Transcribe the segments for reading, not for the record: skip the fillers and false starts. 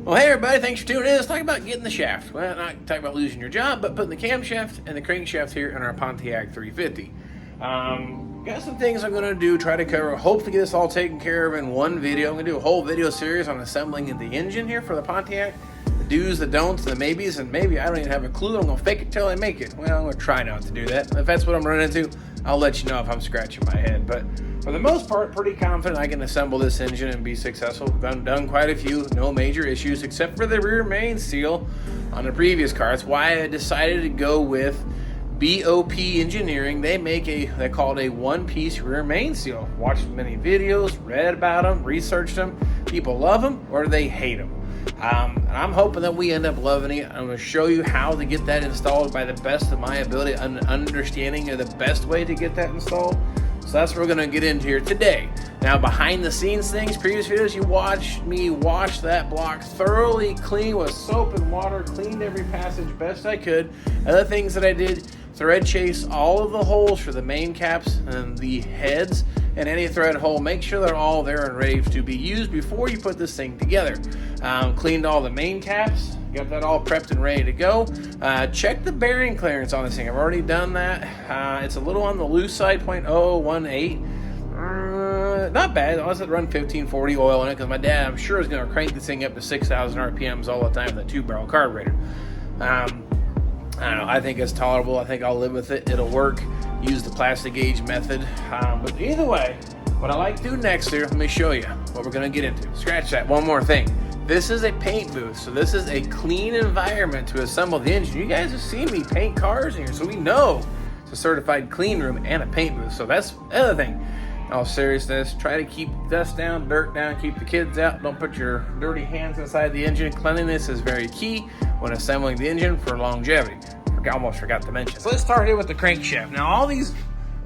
Well, hey everybody, thanks for tuning in. Let's talk about getting the shaft. Well, not talking about losing your job, but putting the camshaft and the crankshaft here in our Pontiac 350. Got some things I'm going to do, try to cover, hopefully get this all taken care of in one video. I'm going to do a whole video series on assembling the engine here for the Pontiac. The do's, the don'ts, the maybes, and maybe I don't even have a clue. I'm going to fake it till I make it. Well, I'm going to try not to do that. If that's what I'm running into, I'll let you know if I'm scratching my head. But for the most part, pretty confident I can assemble this engine and be successful. I've done quite a few, no major issues, except for the rear main seal on the previous car. That's why I decided to go with BOP Engineering. They call it a one-piece rear main seal. Watched many videos, read about them, researched them. People love them or they hate them. And I'm hoping that we end up loving it. I'm going to show you how to get that installed by the best of my ability and understanding of the best way to get that installed. So that's what we're going to get into here today. Now, behind the scenes things, previous videos, you watched me wash that block thoroughly clean with soap and water, cleaned every passage best I could. Other things that I did, thread chase all of the holes for the main caps and the heads and any thread hole. Make sure they're all there and ready to be used before you put this thing together. Cleaned all the main caps, got that all prepped and ready to go. Check the bearing clearance on this thing. I've already done that. It's a little on the loose side, 0.018. Not bad. I was run 1540 oil in it because my dad, I'm sure, is going to crank this thing up to 6,000 RPMs all the time with a 2-barrel carburetor. I don't know. I think it's tolerable. I think I'll live with it. It'll work. Use the plastic gauge method. But either way, what I like to do next here, let me show you what we're going to get into. Scratch that. One more thing. This is a paint booth, so this is a clean environment to assemble the engine. You guys have seen me paint cars in here, so we know it's a certified clean room and a paint booth. So that's the other thing. In all seriousness, try to keep dust down, dirt down, keep the kids out. Don't put your dirty hands inside the engine. Cleanliness is very key when assembling the engine for longevity. I almost forgot to mention. So let's start here with the crankshaft. Now, all these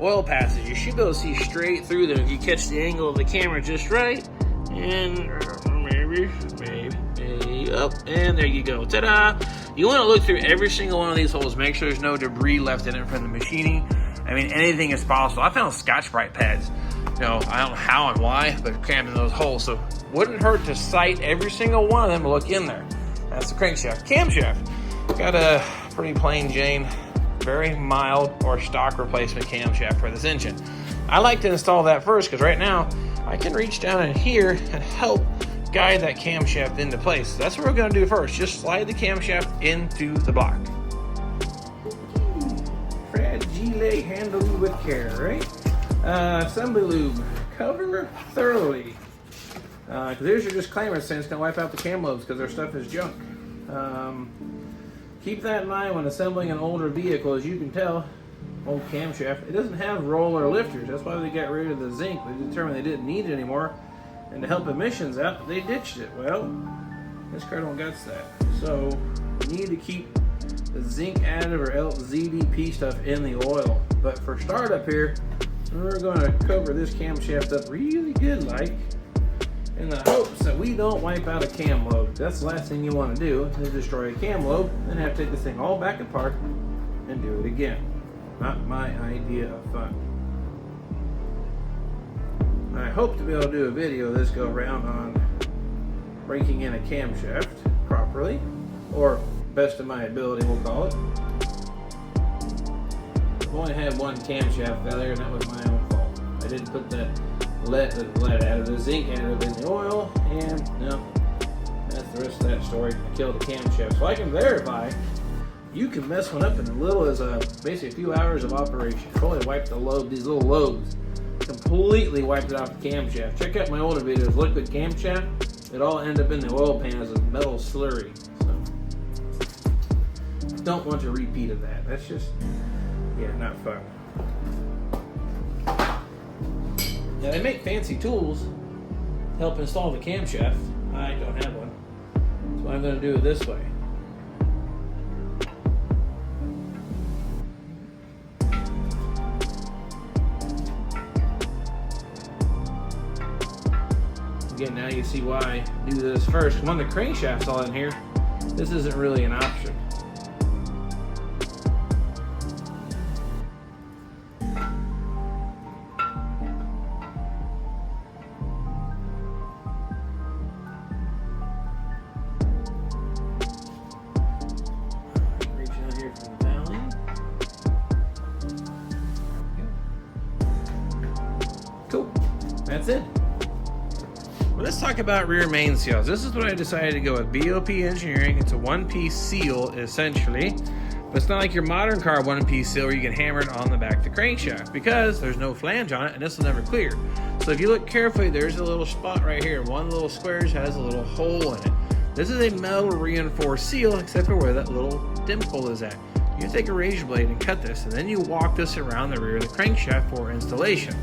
oil passes, you should be able to see straight through them if you catch the angle of the camera just right. And maybe up, and there you go. Ta-da! You want to look through every single one of these holes. Make sure there's no debris left in it from the machining. I mean, anything is possible. I found Scotch-Brite pads. I don't know how and why, but crammed in those holes. So wouldn't hurt to sight every single one of them and look in there. That's the crankshaft. Camshaft. Got a pretty plain Jane, very mild or stock replacement camshaft for this engine. I like to install that first because right now I can reach down in here and help guide that camshaft into place. So that's what we're going to do first. Just slide the camshaft into the block. Fragile, handle with care, right? Assembly lube. Cover thoroughly. Because there's your disclaimer saying it's going to wipe out the cam lobes because their stuff is junk. Keep that in mind when assembling an older vehicle. As you can tell, old camshaft, it doesn't have roller lifters. That's why they got rid of the zinc. They determined they didn't need it anymore. And to help emissions out, they ditched it. Well, this car don't got that. So you need to keep the zinc additive or ZDP stuff in the oil. But for startup here, we're going to cover this camshaft up really good like, in the hopes that we don't wipe out a cam lobe. That's the last thing you want to do, is destroy a cam lobe, then have to take this thing all back apart and do it again. Not my idea of fun. I hope to be able to do a video this go around on breaking in a camshaft properly, or best of my ability we'll call it. I've only had one camshaft failure and that was my own fault. I didn't put that lead additive, the zinc additive in the oil, and no, that's the rest of that story. I killed the camshaft. So I can verify you can mess one up in as little as basically a few hours of operation. Totally wiped the lobe, these little lobes. Completely wiped it off the camshaft. Check out my older videos, liquid camshaft. It all ended up in the oil pan as a metal slurry. So don't want a repeat of that. That's just, yeah, not fun. Now they make fancy tools to help install the camshaft. I don't have one. So I'm going to do it this way. Again, now you see why I do this first. When the crankshaft's all in here, this isn't really an option. That's it. Well, let's talk about rear main seals. This is what I decided to go with. BOP Engineering. It's a one-piece seal, essentially. But it's not like your modern car one-piece seal where you can hammer it on the back of the crankshaft, because there's no flange on it and this will never clear. So if you look carefully, there's a little spot right here. One little square has a little hole in it. This is a metal reinforced seal, except for where that little dimple is at. You take a razor blade and cut this, and then you walk this around the rear of the crankshaft for installation.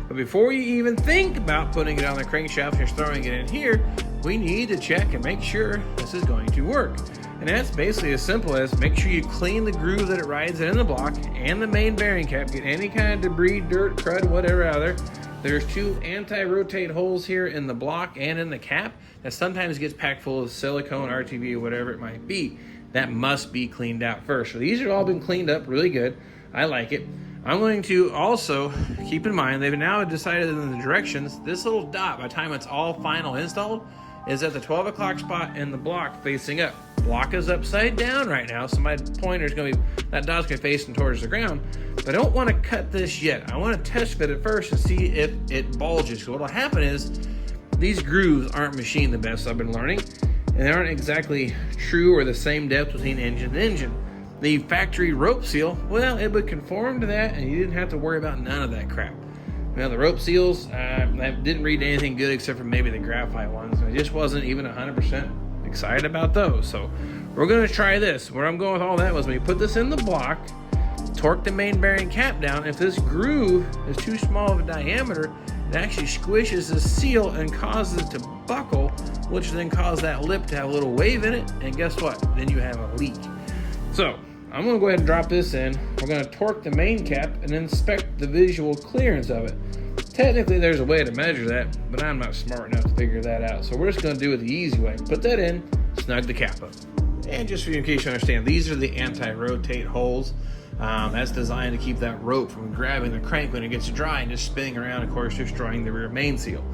But before you even think about putting it on the crankshaft and just throwing it in here, we need to check and make sure this is going to work. And that's basically as simple as make sure you clean the groove that it rides in the block and the main bearing cap, get any kind of debris, dirt, crud, whatever out of there. There's two anti-rotate holes here in the block and in the cap that sometimes gets packed full of silicone, RTV, or whatever it might be. That must be cleaned out first. So these have all been cleaned up really good. I like it. I'm going to also keep in mind, they've now decided in the directions, this little dot, by the time it's all final installed, is at the 12 o'clock spot in the block facing up. Block is upside down right now, so my pointer's going to be, that dot's going to be facing towards the ground. But I don't want to cut this yet. I want to test fit it first and see if it bulges. So what will happen is, these grooves aren't machined the best, I've been learning, and they aren't exactly true or the same depth between engine and engine. The factory rope seal, well, it would conform to that, and you didn't have to worry about none of that crap. Now, the rope seals, I didn't read anything good except for maybe the graphite ones. I just wasn't even 100% excited about those. So we're going to try this. Where I'm going with all that was when you put this in the block, torque the main bearing cap down. If this groove is too small of a diameter, it actually squishes the seal and causes it to buckle, which then causes that lip to have a little wave in it. And guess what? Then you have a leak. So I'm going to go ahead and drop this in. We're going to torque the main cap and inspect the visual clearance of it. Technically, there's a way to measure that, but I'm not smart enough to figure that out. So we're just going to do it the easy way. Put that in, snug the cap up. And just for you, in case you understand, these are the anti-rotate holes. That's designed to keep that rope from grabbing the crank when it gets dry and just spinning around, of course, destroying the rear main seal.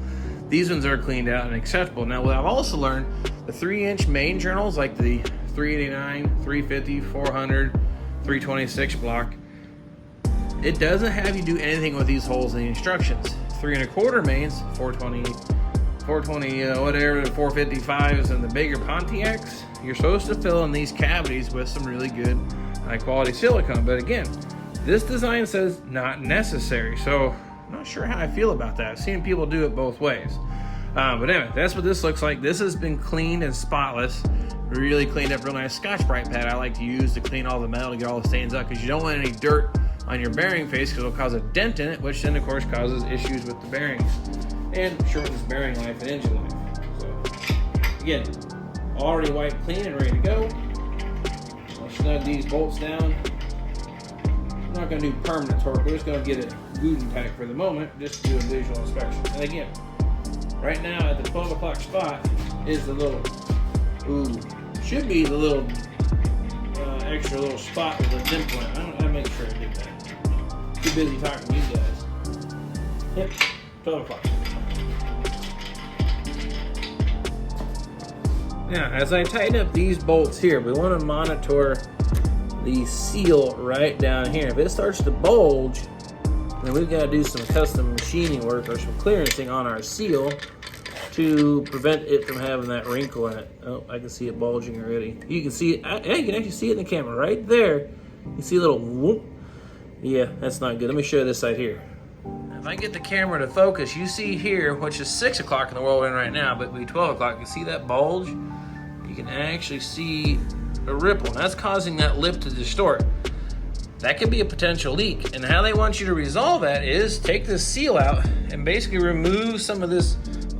These ones are cleaned out and acceptable. Now, what I've also learned, the 3-inch main journals, like the 389, 350, 400, 326 block, it doesn't have you do anything with these holes in the instructions. 3 1/4 mains, 420, whatever, the 455s and the bigger Pontiacs, you're supposed to fill in these cavities with some really good high quality silicone. But again, this design says not necessary. So I'm not sure how I feel about that. I've seen people do it both ways. But anyway, that's what this looks like. This has been cleaned and spotless. Really cleaned up real nice. Scotch-Brite pad I like to use to clean all the metal to get all the stains out, because you don't want any dirt on your bearing face, because it'll cause a dent in it, which then of course causes issues with the bearings and shortens bearing life and engine life. So again, already wiped clean and ready to go. I'll snug these bolts down. I'm not going to do permanent torque. We're just going to get it good and tight for the moment, just to do a visual inspection. And again, right now at the 12 o'clock spot is the little, should be the little extra little spot with a dimple in it. I'll make sure I did that. Too busy talking to you guys. Yep, 12 o'clock. Now, as I tighten up these bolts here, we want to monitor the seal right down here. If it starts to bulge, then we've got to do some custom machining work or some clearancing on our seal to prevent it from having that wrinkle in it. Oh, I can see it bulging already. You can see it. Yeah, you can actually see it in the camera right there. You see a little whoop. Yeah, that's not good. Let me show you this side here. If I get the camera to focus, you see here, which is 6 o'clock in the world we're in right now, but it'll be 12 o'clock. You see that bulge? You can actually see a ripple, and that's causing that lip to distort. That could be a potential leak, and how they want you to resolve that is take this seal out and basically remove some of this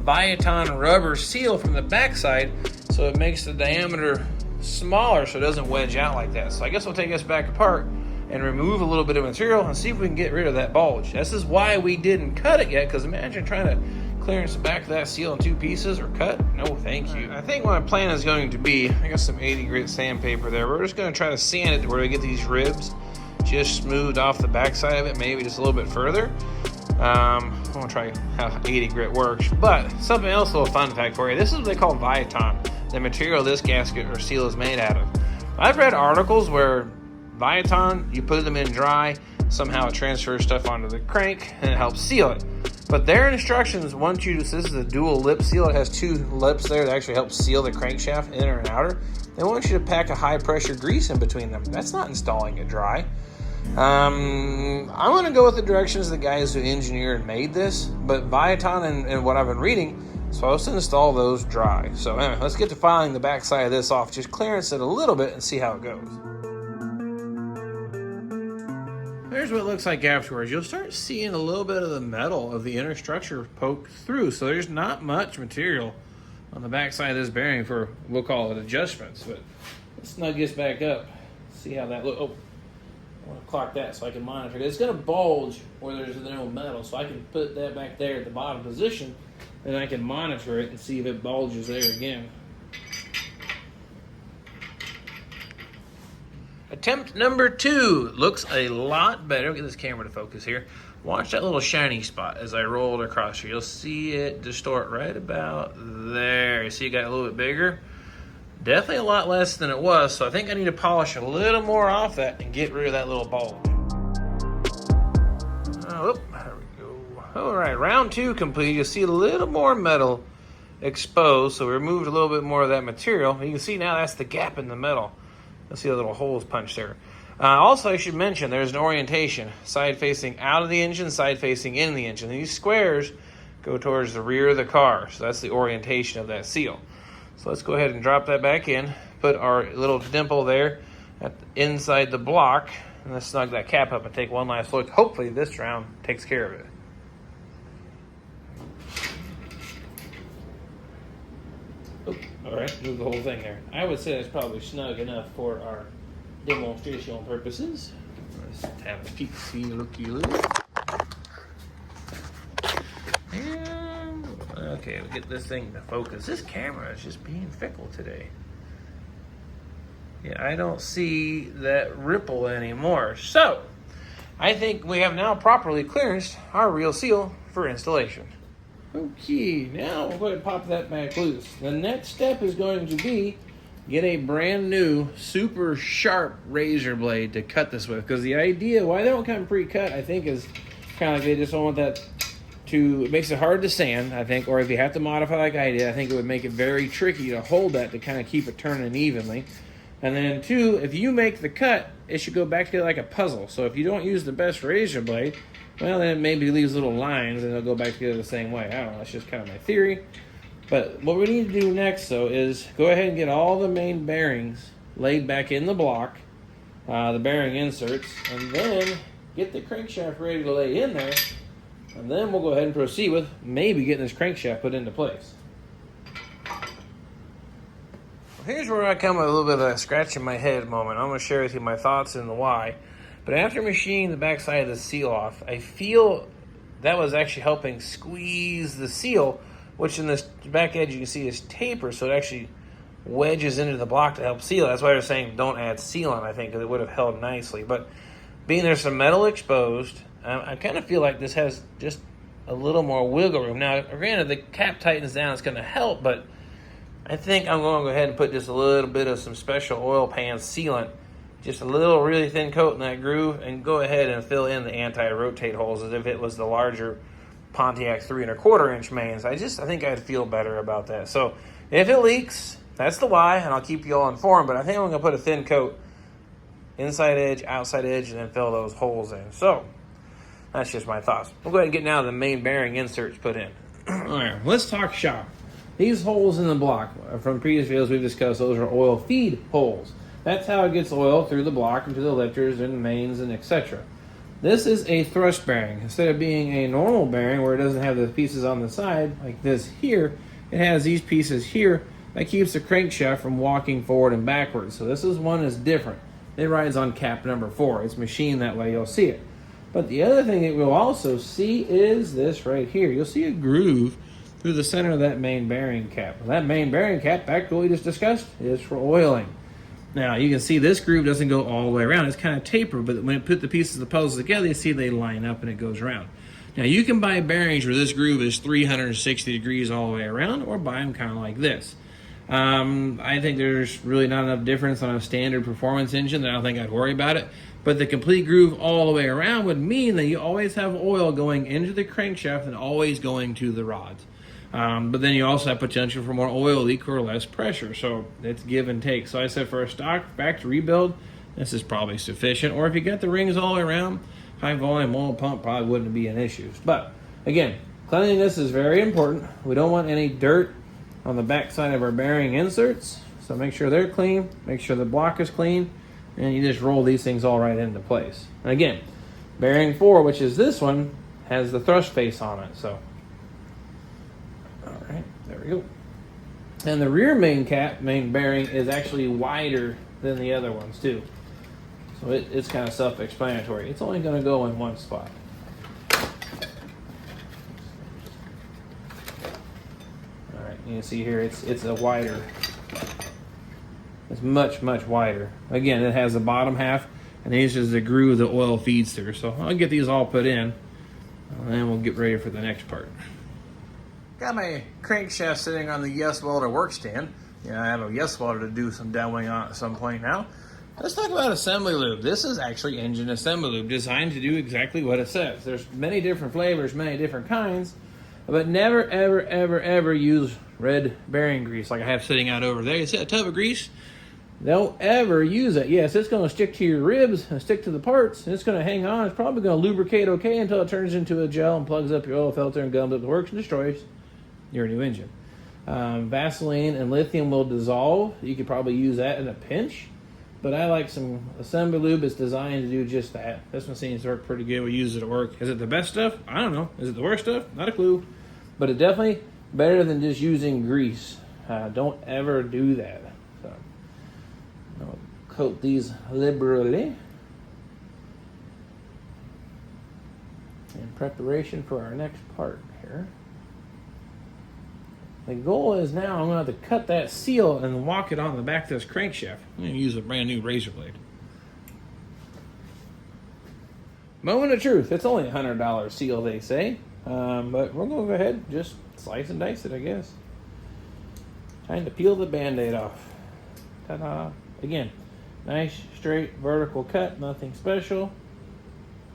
Viaton rubber seal from the backside, so it makes the diameter smaller so it doesn't wedge out like that. So I guess we'll take this back apart and remove a little bit of material and see if we can get rid of that bulge. This is why we didn't cut it yet, because imagine trying to clearance the back of that seal in 2 pieces or cut. No thank you. I think what my plan is going to be, I got some 80 grit sandpaper there. We're just going to try to sand it to where we get these ribs just smoothed off the backside of it, maybe just a little bit further. I'm going to try how 80 grit works. But something else, a little fun fact for you. This is what they call Viaton, the material this gasket or seal is made out of. I've read articles where Viaton, you put them in dry, somehow it transfers stuff onto the crank and it helps seal it. But their instructions want you to, so this is a dual lip seal. It has 2 lips there that actually help seal the crankshaft, inner and outer. They want you to pack a high pressure grease in between them. That's not installing it dry. I'm going to go with the directions of the guys who engineered and made this, but Viaton and what I've been reading is supposed to install those dry. So anyway, let's get to filing the back side of this off, just clearance it a little bit and see how it goes. Here's what it looks like afterwards. You'll start seeing a little bit of the metal of the inner structure poke through, so there's not much material on the back side of this bearing for, we'll call it adjustments. But let's snug this back up, see how that looks. Oh, I want to clock that so I can monitor it. It's going to bulge where there's no metal, so I can put that back there at the bottom position, and I can monitor it and see if it bulges there again. Attempt number 2 looks a lot better. Get this camera to focus here. Watch that little shiny spot as I roll it across here. You'll see it distort right about there. You see it got a little bit bigger. Definitely a lot less than it was, so I think I need to polish a little more off that and get rid of that little bulge. Oh, there we go. All right, round 2 complete. You'll see a little more metal exposed, so we removed a little bit more of that material. You can see now that's the gap in the metal. You'll see the little holes punched there. Also, I should mention there's an orientation. Side facing out of the engine, side facing in the engine. These squares go towards the rear of the car, so that's the orientation of that seal. So let's go ahead and drop that back in. Put our little dimple there inside the block, and let's snug that cap up and take one last look. Hopefully this round takes care of it. Oh, all right, move the whole thing there. I would say that's probably snug enough for our demonstrational purposes. Let's have a peek, see, looky-loo. And okay, we'll get this thing to focus. This camera is just being fickle today. Yeah, I don't see that ripple anymore. So, I think we have now properly clearanced our real seal for installation. Okay, now we're going to pop that back loose. The next step is going to be get a brand new super sharp razor blade to cut this with, because the idea why they don't come pre-cut, I think, is kind of like they just don't want that to, it makes it hard to sand, I think, or if you have to modify like I did, I think it would make it very tricky to hold that to kind of keep it turning evenly. And then 2, if you make the cut, it should go back to like a puzzle. So if you don't use the best razor blade, well, then it maybe leaves little lines and it'll go back together the same way. I don't know, that's just kind of my theory. But what we need to do next, though, is go ahead and get all the main bearings laid back in the block, the bearing inserts, and then get the crankshaft ready to lay in there, and then we'll go ahead and proceed with maybe getting this crankshaft put into place. Here's where I come with a little bit of a scratch in my head moment. I'm going to share with you my thoughts and the why. But after machining the backside of the seal off, I feel that was actually helping squeeze the seal, which in this back edge you can see is taper, so it actually wedges into the block to help seal. That's why they're saying don't add sealant, I think, because it would have held nicely. But being there's some metal exposed, I kind of feel like this has just a little more wiggle room. Now, granted, the cap tightens down, it's going to help, but I think I'm going to go ahead and put just a little bit of some special oil pan sealant, just a little really thin coat in that groove, and go ahead and fill in the anti-rotate holes as if it was the larger Pontiac 3 1/4 inch mains. I think I'd feel better about that. So if it leaks, that's the why, and I'll keep you all informed, but I think I'm going to put a thin coat inside edge, outside edge, and then fill those holes in. So that's just my thoughts. We'll go ahead and get now the main bearing inserts put in. All right, let's talk shop. These holes in the block, from previous videos we've discussed, those are oil feed holes. That's how it gets oil through the block into the lifters and mains and etc. This is a thrust bearing. Instead of being a normal bearing where it doesn't have the pieces on the side like this here, it has these pieces here that keeps the crankshaft from walking forward and backwards. So this is one that's different. It rides on cap number 4. It's machined that way, you'll see it. But the other thing that we'll also see is this right here. You'll see a groove through the center of that main bearing cap. That main bearing cap, back to what we just discussed, is for oiling. Now, you can see this groove doesn't go all the way around. It's kind of tapered, but when you put the pieces of the puzzle together, you see they line up and it goes around. Now, you can buy bearings where this groove is 360 degrees all the way around, or buy them kind of like this. I think there's really not enough difference on a standard performance engine that I don't think I'd worry about it. But the complete groove all the way around would mean that you always have oil going into the crankshaft and always going to the rods. But then you also have potential for more oil leak or less pressure. So it's give and take. So I said for a stock factory rebuild, this is probably sufficient. Or if you got the rings all the way around, high volume oil pump probably wouldn't be an issue. But again, cleanliness is very important. We don't want any dirt on the back side of our bearing inserts. So make sure they're clean, make sure the block is clean, and you just roll these things all right into place. And again, bearing 4, which is this one, has the thrust face on it. So, all right, there we go. And the rear main bearing is actually wider than the other ones too. So it's kind of self-explanatory. It's only going to go in one spot. All right, you can see here it's a wider. It's much wider. Again, it has the bottom half, and this is the groove the oil feeds through. So I'll get these all put in, and then we'll get ready for the next part. Got my crankshaft sitting on the Yes Welder work stand. Yeah, I have a Yes Welder to do some demoing on at some point now. Let's talk about assembly lube. This is actually engine assembly lube, designed to do exactly what it says. There's many different flavors, many different kinds, but never, ever use red bearing grease like I have sitting out over there. You see a tub of grease? Don't ever use it. Yes, it's going to stick to your ribs and stick to the parts, and it's going to hang on. It's probably going to lubricate okay until it turns into a gel and plugs up your oil filter and gums up the works and destroys your new engine. Vaseline and lithium will dissolve. You could probably use that in a pinch, but I like some assembly lube. It's designed to do just that. This one seems to work pretty good. We use it at work. Is it the best stuff? I don't know. Is it the worst stuff? Not a clue. But it definitely better than just using grease. Don't ever do that. So I'll coat these liberally in preparation for our next part here. The goal is now I'm going to have to cut that seal and walk it on the back of this crankshaft. I'm going to use a brand new razor blade. Moment of truth. It's only a $100 seal, they say. But we're going to go ahead and just slice and dice it, I guess. Time to peel the Band-Aid off. Ta-da. Again, nice, straight, vertical cut. Nothing special.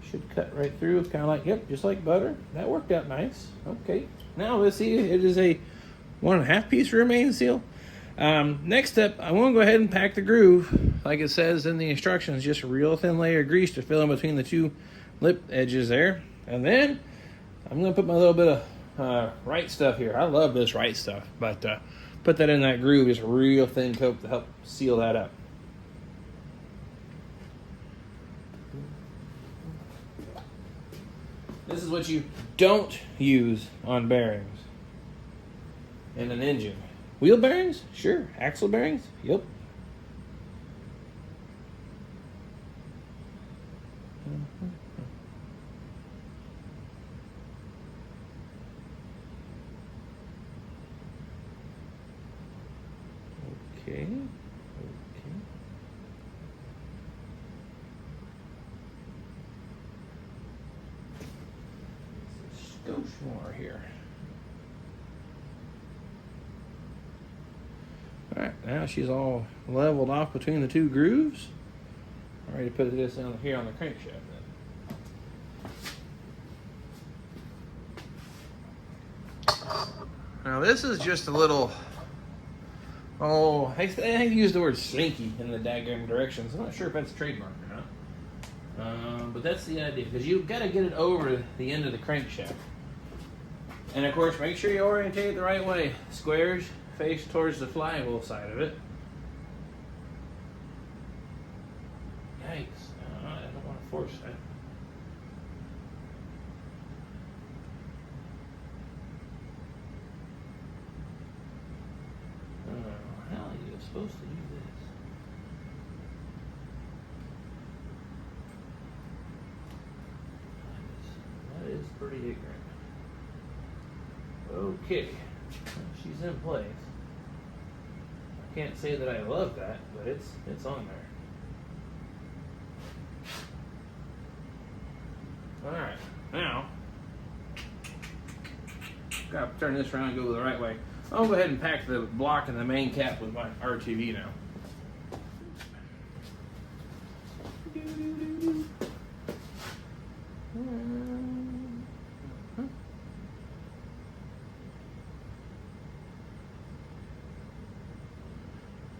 Should cut right through. It's kind of like, yep, just like butter. That worked out nice. Okay. Now let's see. It is a 1.5 piece rear main seal. Next step, I want to go ahead and pack the groove like it says in the instructions. Just a real thin layer of grease to fill in between the two lip edges there. And then I'm going to put my little bit of right stuff here. I love this right stuff, but put that in that groove, just a real thin coat to help seal that up. This is what you don't use on bearings in an engine. Wheel bearings? Sure. Axle bearings? Yep. Okay. Go more here. Alright, now she's all leveled off between the two grooves. I'm ready to put this down here on the crankshaft then. Now this is just a little, I think you used the word slinky in the daggum directions. I'm not sure if that's a trademark or not. But that's the idea, because you've got to get it over the end of the crankshaft. And of course, make sure you orientate it the right way. Squares face towards the flywheel side of it. Yikes. I don't want to force that. How are you supposed to do this? That is pretty ignorant. Okay, she's in place. I can't say that I love that, but it's on there. Alright, now, gotta turn this around and go the right way. I'll go ahead and pack the block and the main cap with my RTV now.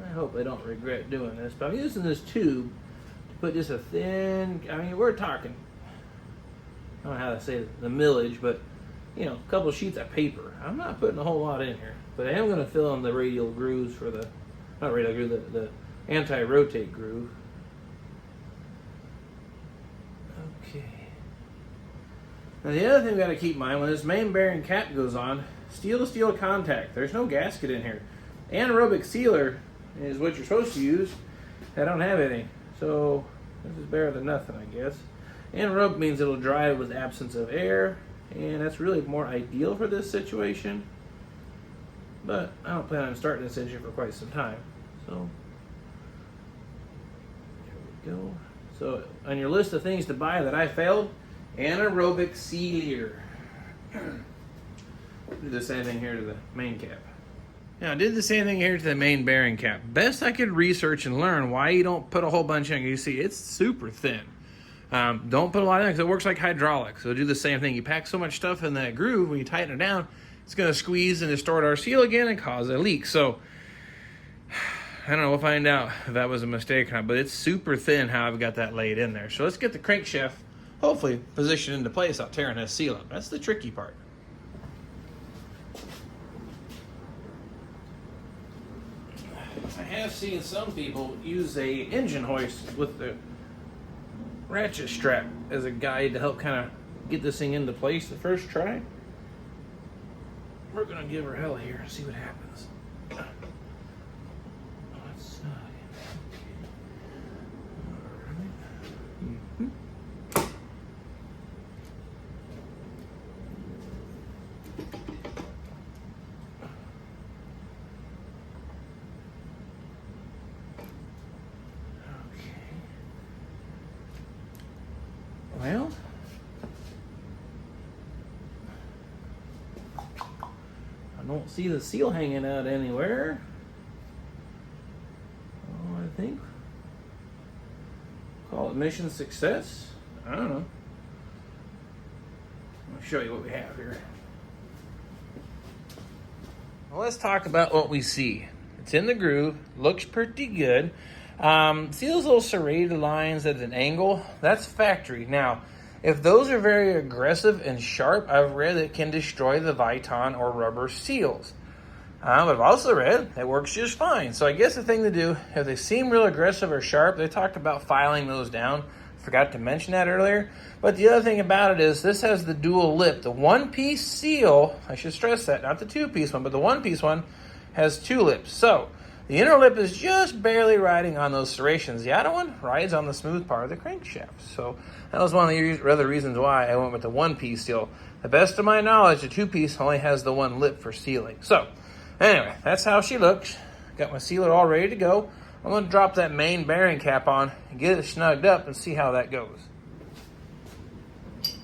I hope I don't regret doing this, but I'm using this tube to put just a thin, I mean, we're talking, I don't know how to say the millage, but you know, a couple sheets of paper. I'm not putting a whole lot in here, but I am going to fill in the radial grooves for the, not radial groove, the anti-rotate groove. Okay. Now the other thing we got to keep in mind, when this main bearing cap goes on, steel to steel contact. There's no gasket in here. Anaerobic sealer is what you're supposed to use. I don't have any, so this is better than nothing, I guess. Anaerobic means it'll dry with absence of air, and that's really more ideal for this situation. But I don't plan on starting this engine for quite some time. So there we go. So on your list of things to buy that I failed, anaerobic sealer. Do the same thing here to the main cap. Now I did the same thing here to the main bearing cap. Best I could research and learn why you don't put a whole bunch in. You see, it's super thin. Don't put a lot in because it works like hydraulics. So do the same thing. You pack so much stuff in that groove, when you tighten it down, it's going to squeeze and distort our seal again and cause a leak. So I don't know. We'll find out if that was a mistake or not. But it's super thin how I've got that laid in there. So let's get the crankshaft hopefully positioned into place without tearing this seal up. That's the tricky part. I have seen some people use a engine hoist with the ratchet strap as a guide to help kind of get this thing into place the first try. We're gonna give her hell here and see what happens. Oh, it's snug. Well, I don't see the seal hanging out anywhere. Oh, I think call it mission success. I don't know. I'll show you what we have here. Well, let's talk about what we see. It's in the groove, looks pretty good. See those little serrated lines at an angle? That's factory. Now, if those are very aggressive and sharp, I've read it can destroy the Viton or rubber seals. But I've also read it works just fine. So I guess the thing to do, if they seem real aggressive or sharp, they talked about filing those down. Forgot to mention that earlier. But the other thing about it is this has the dual lip. The one-piece seal, I should stress that, not the two-piece one, but the one-piece one has two lips. So the inner lip is just barely riding on those serrations. The outer one rides on the smooth part of the crankshaft. So that was one of the other reasons why I went with the one-piece seal. The best of my knowledge, the two-piece only has the one lip for sealing. So anyway, that's how she looks. Got my sealer all ready to go. I'm going to drop that main bearing cap on and get it snugged up and see how that goes.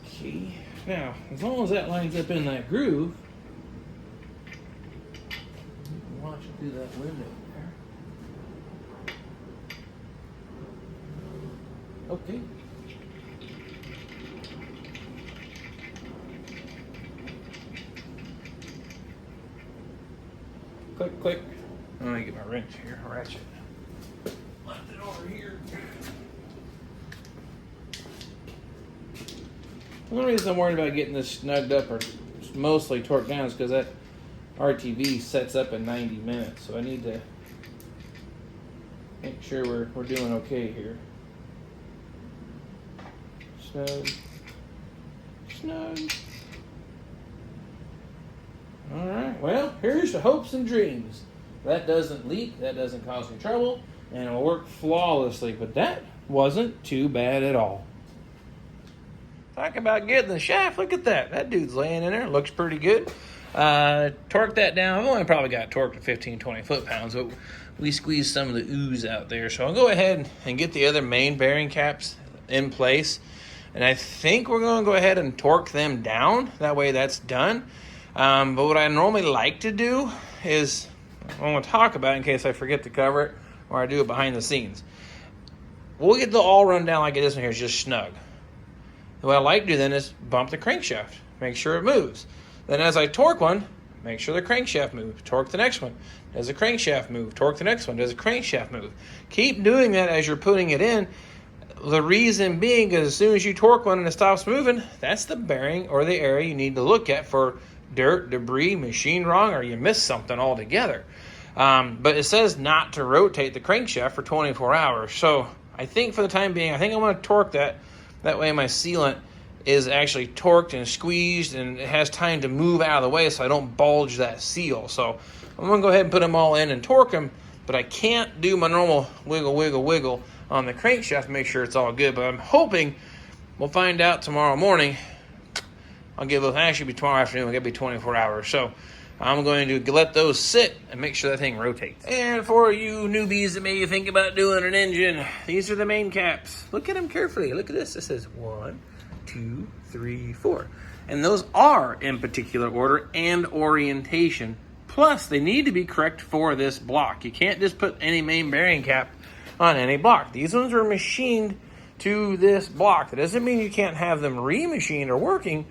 Okay. Now, as long as that lines up in that groove, you can watch it through that window. Okay. Click, click. I'm gonna get my wrench here, ratchet. Left it over here. The only reason I'm worried about getting this snugged up or mostly torqued down is because that RTV sets up in 90 minutes. So I need to make sure we're doing okay here. Snug. Snug. Alright, well, here's the hopes and dreams. That doesn't leak, that doesn't cause any trouble, and it'll work flawlessly, but that wasn't too bad at all. Talk about getting the shaft, look at that. That dude's laying in there, looks pretty good. Torque that down. I've only probably got torqued to 15, 20 foot-pounds, but we squeezed some of the ooze out there. So I'll go ahead and get the other main bearing caps in place. And I think we're going to go ahead and torque them down. That way that's done. But what I normally like to do is, I want to talk about in case I forget to cover it or I do it behind the scenes. We'll get the all run down like it is in here. It's just snug. What I like to do then is bump the crankshaft. Make sure it moves. Then as I torque one, make sure the crankshaft moves. Torque the next one. Does the crankshaft move? Torque the next one. Does the crankshaft move? Keep doing that as you're putting it in. The reason being is as soon as you torque one and it stops moving, that's the bearing or the area you need to look at for dirt, debris, machine wrong, or you missed something altogether. But it says not to rotate the crankshaft for 24 hours. So I think for the time being, I think I want to torque that. That way my sealant is actually torqued and squeezed and it has time to move out of the way so I don't bulge that seal. So I'm going to go ahead and put them all in and torque them, but I can't do my normal wiggle, wiggle, wiggle on the crankshaft to make sure it's all good. But I'm hoping we'll find out tomorrow morning. I'll give those, actually be tomorrow afternoon, it'll be 24 hours. So I'm going to let those sit and make sure that thing rotates. And for you newbies that may think about doing an engine, these are the main caps. Look at them carefully. Look at this. It says 1, 2, 3, 4. And those are in particular order and orientation. Plus, they need to be correct for this block. You can't just put any main bearing cap on any block. These ones are machined to this block. That doesn't mean you can't have them remachined or working,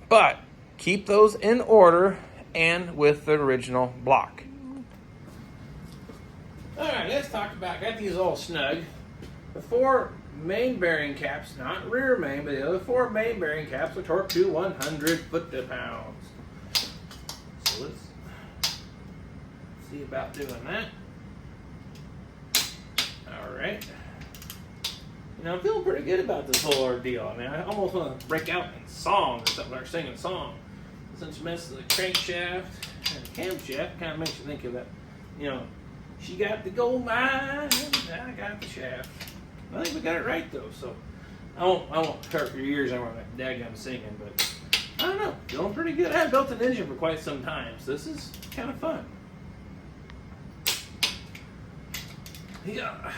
but keep those in order and with the original block. All right, let's talk about, got these all snug. The 4 main bearing caps, not rear main, but the other 4 main bearing caps are torqued to 100 foot-pounds. So let's see about doing that. All right. You know, I'm feeling pretty good about this whole ordeal. I mean, I almost want to break out in song or something, or sing a song. Since you mess with the crankshaft and the camshaft, kind of makes you think of that. You know, she got the gold mine, I got the shaft. I think we got it right though, so I won't hurt your ears. I won't like daggum singing, but I don't know, feeling pretty good. I haven't built an engine for quite some time, so this is kind of fun. Yeah.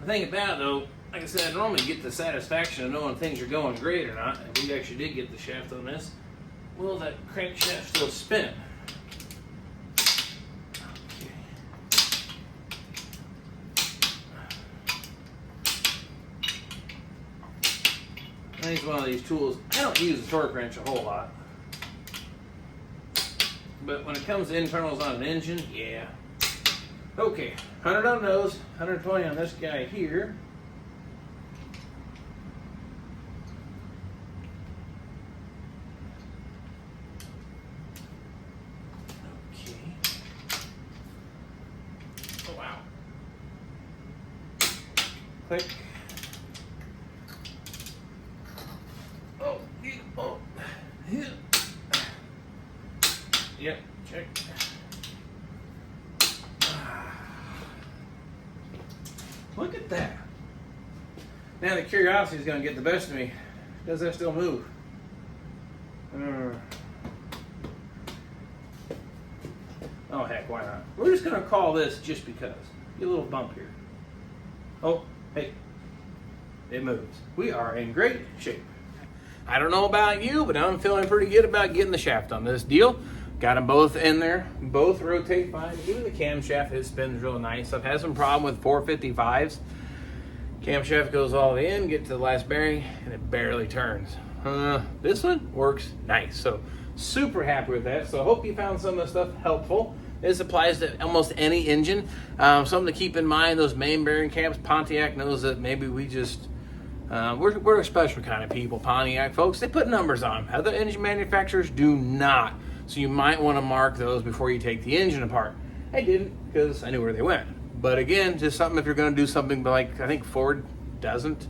The thing about it though, like I said, I normally get the satisfaction of knowing things are going great or not. If we actually did get the shaft on this, will that crankshaft still spin? Okay. I think it's one of these tools. I don't use a torque wrench a whole lot, but when it comes to internals on an engine, yeah. Okay, 100 on those, 120 on this guy here. Oh, wow. Click. Oh, yeah. Oh, yeah. Yep, check. Look at that. Now the curiosity is going to get the best of me. Does that still move? Oh, heck, why not? We're just going to call this just because. Get a little bump here. Oh, hey. It moves. We are in great shape. I don't know about you, but I'm feeling pretty good about getting the shaft on this deal. Got them both in there. Both rotate fine. Even the camshaft, it spins real nice. I've had some problem with 455s. Camshaft goes all the way in, get to the last bearing, and it barely turns. This one works nice. So super happy with that. So I hope you found some of the stuff helpful. This applies to almost any engine. Something to keep in mind, those main bearing caps, Pontiac knows that maybe we just, we're a special kind of people, Pontiac folks. They put numbers on them. Other engine manufacturers do not. So you might want to mark those before you take the engine apart. I didn't because I knew where they went. But again, just something if you're going to do something like, I think Ford doesn't,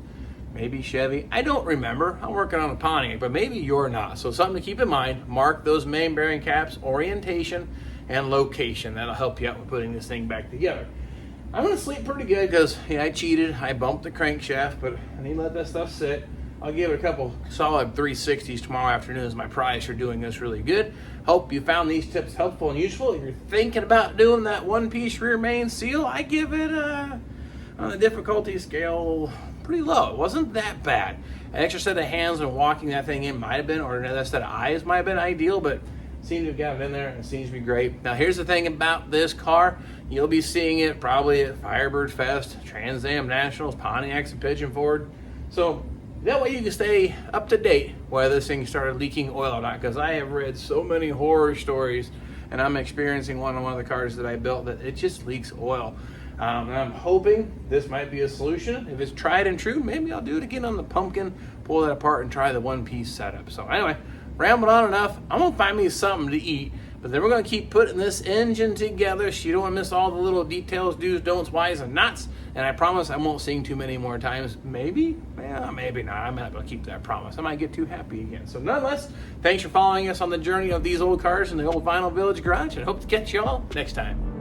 maybe Chevy. I don't remember. I'm working on a Pontiac, but maybe you're not. So something to keep in mind, mark those main bearing caps, orientation, and location. That'll help you out with putting this thing back together. I'm going to sleep pretty good because, yeah, I cheated. I bumped the crankshaft, but I need to let that stuff sit. I'll give it a couple solid 360s tomorrow afternoon as my prize for doing this really good. Hope you found these tips helpful and useful. If you're thinking about doing that one-piece rear main seal, I give it, on the difficulty scale, pretty low. It wasn't that bad. An extra set of hands and walking that thing in might have been, or another set of eyes might have been ideal, but Seems to have got it in there, and it seems to be great. Now, here's the thing about this car. You'll be seeing it probably at Firebird Fest, Trans Am Nationals, Pontiacs, and Pigeon Forward. So that way you can stay up to date whether this thing started leaking oil or not, because I have read so many horror stories, and I'm experiencing one on one of the cars that I built that it just leaks oil. And I'm hoping this might be a solution. If it's tried and true, maybe I'll do it again on the pumpkin, pull that apart, and try the one-piece setup. So anyway, rambled on enough. I'm gonna find me something to eat, but then we're gonna keep putting this engine together so you don't wanna miss all the little details, do's, don'ts, whys, and nots. And I promise I won't sing too many more times. Maybe? Yeah, maybe not. I'm not able to keep that promise. I might get too happy again. So nonetheless, thanks for following us on the journey of these old cars in the old Vinyl Village garage, and hope to catch you all next time.